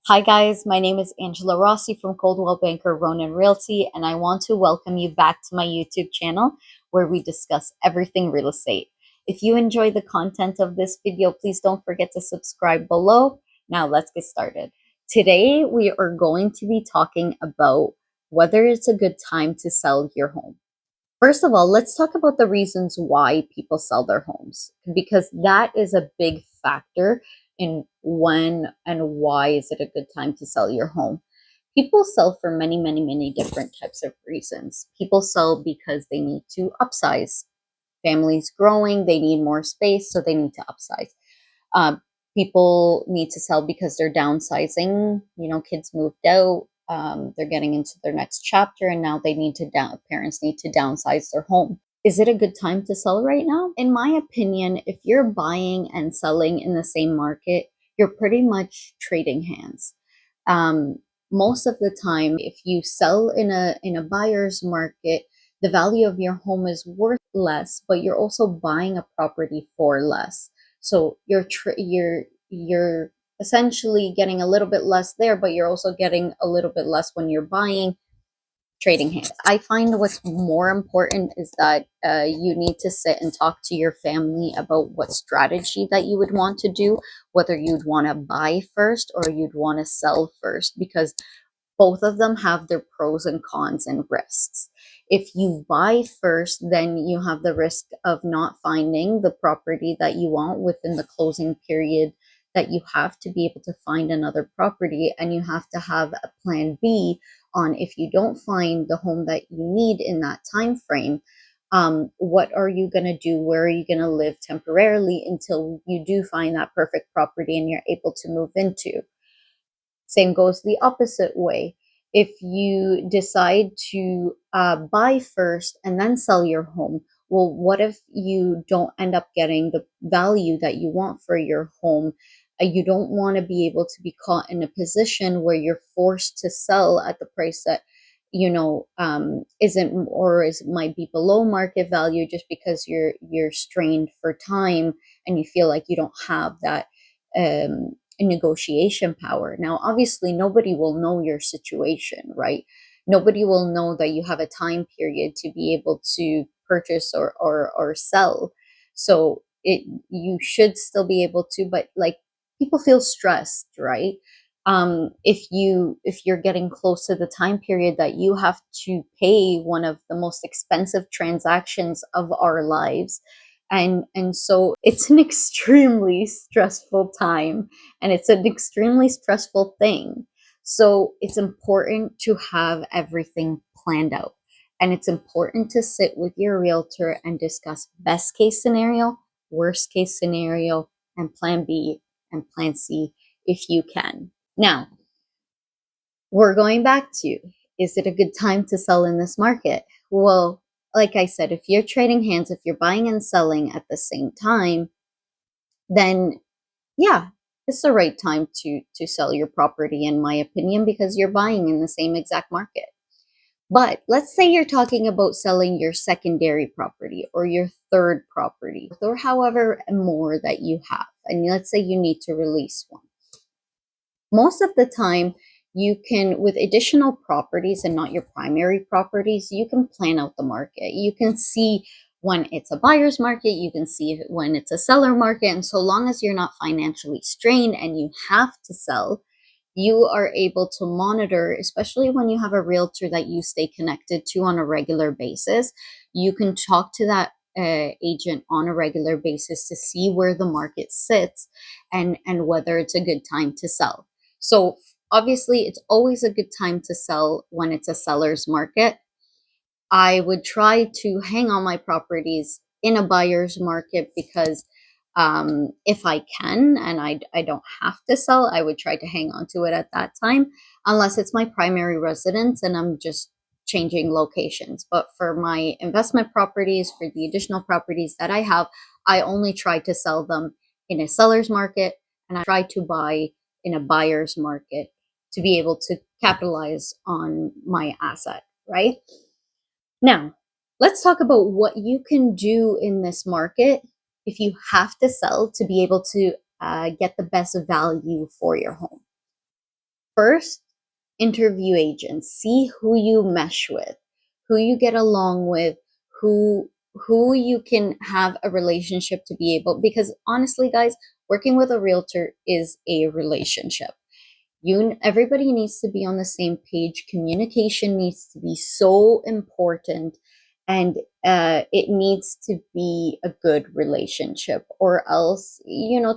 Hi guys, my name is Angela Rossi from Coldwell Banker Ronan Realty, and I want to welcome you back to my YouTube channel where we discuss everything real estate. If you enjoy the content of this video, please don't forget to subscribe below. Now let's get started. Today we are going to be talking about whether it's a good time to sell your home. First of all, let's talk about the reasons why people sell their homes, because that is a big factor in when and why is it a good time to sell your home. People sell for many different types of reasons. People sell because they need to upsize. Families growing, they need more space, so they need to upsize. Um, People need to sell because they're downsizing. Kids moved out. They're getting into their next chapter, and now they need to parents need to downsize their home. Is it a good time to sell right now? In my opinion, if you're buying and selling in the same market, you're pretty much trading hands. Um, Most of the time, if you sell in a buyer's market, the value of your home is worth less, but you're also buying a property for less. So you're essentially getting a little bit less there, but you're also getting a little bit less when you're buying, trading hands. I find what's more important is that you need to sit and talk to your family about what strategy that you would want to do, whether you'd want to buy first or you'd want to sell first, because both of them have their pros and cons and risks. If you buy first, then you have the risk of not finding the property that you want within the closing period that you have to be able to find another property, and you have to have a plan B on if you don't find the home that you need in that time frame. What are you going to do? Where are you going to live temporarily until you do find that perfect property and you're able to move into? Same goes the opposite way. If you decide to buy first and then sell your home, well, what if you don't end up getting the value that you want for your home? You don't want to be able to be caught in a position where you're forced to sell at the price that isn't, or is might be below market value, just because you're strained for time and you feel like you don't have that um negotiation power. Now, obviously, nobody will know your situation, right? Nobody will know that you have a time period to be able to purchase or sell. So you should still be able to, but like, people feel stressed, right? If you're getting close to the time period that you have to pay one of the most expensive transactions of our lives, and so it's an extremely stressful time, and it's an extremely stressful thing. So it's important to have everything planned out, and it's important to sit with your realtor and discuss best case scenario, worst case scenario, and plan B and plan C if you can. Now, we're going back to, is it a good time to sell in this market? Well, like I said, if you're trading hands, if you're buying and selling at the same time, then yeah, it's the right time to sell your property, in my opinion, because you're buying in the same exact market. But let's say you're talking about selling your secondary property or your third property, or however more that you have, and let's say you need to release one. Most of the time, you can, with additional properties and not your primary properties, you can plan out the market. You can see when it's a buyer's market, you can see when it's a seller market. And so long as you're not financially strained and you have to sell, you are able to monitor, especially when you have a realtor that you stay connected to on a regular basis. You can talk to that agent on a regular basis to see where the market sits, and whether it's a good time to sell. So obviously, it's always a good time to sell when it's a seller's market. I would try to hang on my properties in a buyer's market, because if I can and I don't have to sell, I would try to hang on to it at that time, unless it's my primary residence and I'm just changing locations. But for my investment properties, for the additional properties that I have, I only try to sell them in a seller's market, and I try to buy in a buyer's market to be able to capitalize on my asset, right? Now, let's talk about what you can do in this market if you have to sell to be able to get the best value for your home. First, interview agents. See who you mesh with, who you get along with, who you can have a relationship to be able, because honestly guys, working with a realtor is a relationship. Everybody needs to be on the same page. Communication needs to be so important, and it needs to be a good relationship, or else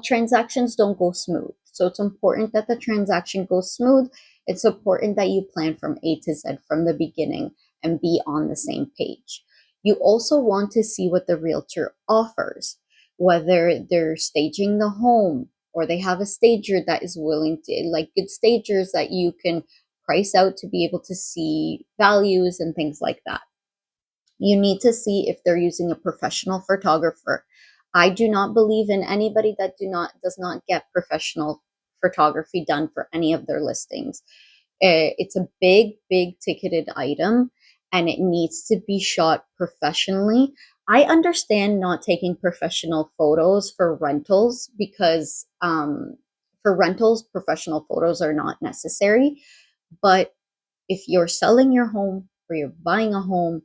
transactions don't go smooth. So it's important that the transaction goes smooth. It's important that you plan from A to Z from the beginning and be on the same page. You also want to see what the realtor offers, whether they're staging the home, or they have a stager that is willing to, like good stagers that you can price out to be able to see values and things like that. You need to see if they're using a professional photographer. I do not believe in anybody that does not get professional photography done for any of their listings. It's a big ticketed item, and it needs to be shot professionally. I understand not taking professional photos for rentals, because for rentals, professional photos are not necessary. But if you're selling your home or you're buying a home,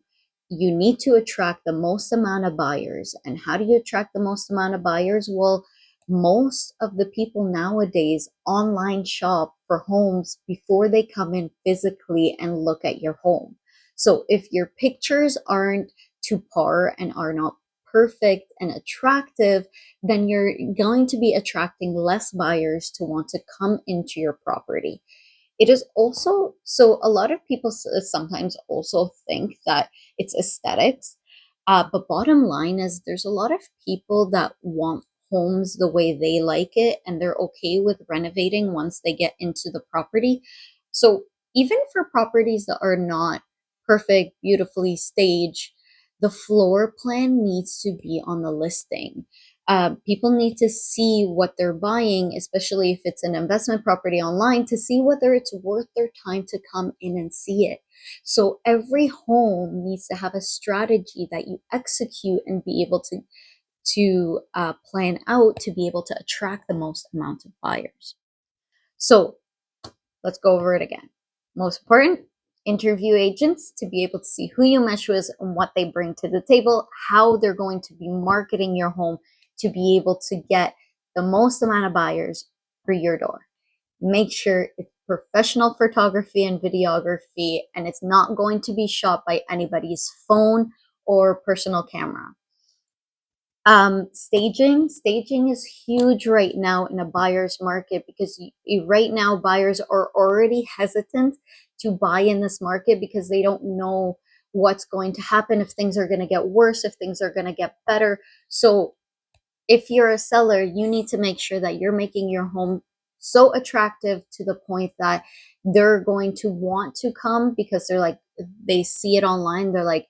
you need to attract the most amount of buyers. And how do you attract the most amount of buyers? Well, most of the people nowadays online shop for homes before they come in physically and look at your home. So if your pictures aren't to par and are not perfect and attractive, then you're going to be attracting less buyers to want to come into your property. It is also, so a lot of people sometimes also think that it's aesthetics, but bottom line is there's a lot of people that want homes the way they like it, and they're okay with renovating once they get into the property. So even for properties that are not perfect, beautifully staged, the floor plan needs to be on the listing. People need to see what they're buying, especially if it's an investment property online, to see whether it's worth their time to come in and see it. So every home needs to have a strategy that you execute and be able to plan out to be able to attract the most amount of buyers. So let's go over it again. Most important, interview agents to be able to see who you mesh with and what they bring to the table, how they're going to be marketing your home to be able to get the most amount of buyers through your door. Make sure it's professional photography and videography, and it's not going to be shot by anybody's phone or personal camera. Staging is huge right now in a buyer's market, because right now buyers are already hesitant to buy in this market because they don't know what's going to happen, if things are going to get worse, if things are going to get better. So if you're a seller, you need to make sure that you're making your home so attractive to the point that they're going to want to come, because they see it online, they're like,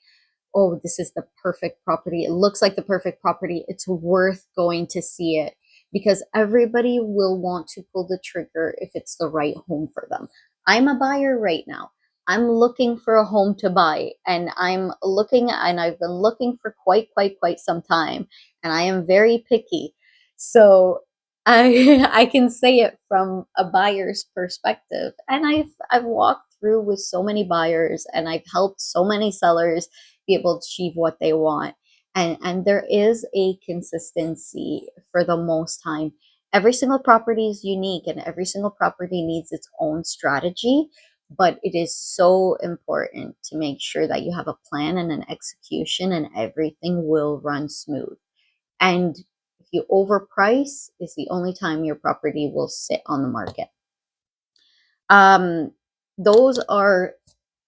oh, this is the perfect property. It looks like the perfect property. It's worth going to see it, because everybody will want to pull the trigger if it's the right home for them. I'm a buyer right now. I'm looking for a home to buy, and I've been looking for quite some time, and I am very picky. So I can say it from a buyer's perspective. And I've walked through with so many buyers, and I've helped so many sellers be able to achieve what they want. And there is a consistency for the most time. Every single property is unique, and every single property needs its own strategy, but it is so important to make sure that you have a plan and an execution, and everything will run smooth. And if you overprice, is the only time your property will sit on the market. Those are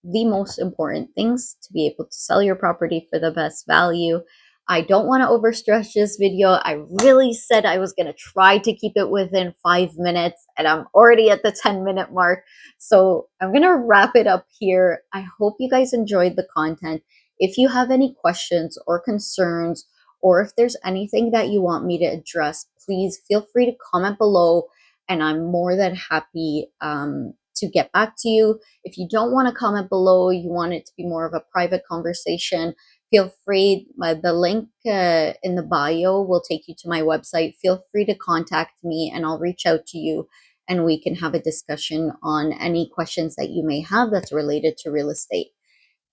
the most important things to be able to sell your property for the best value. I don't want to overstretch this video. I really said I was going to try to keep it within 5 minutes, and I'm already at the 10-minute mark. So I'm going to wrap it up here. I hope you guys enjoyed the content. If you have any questions or concerns, or if there's anything that you want me to address, please feel free to comment below, and I'm more than happy to get back to you. If you don't want to comment below, you want it to be more of a private conversation, feel free. The link in the bio will take you to my website. Feel free to contact me, and I'll reach out to you and we can have a discussion on any questions that you may have that's related to real estate.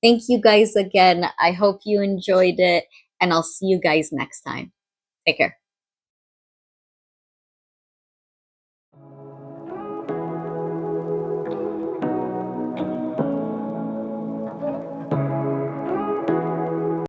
Thank you guys again. I hope you enjoyed it, and I'll see you guys next time. Take care.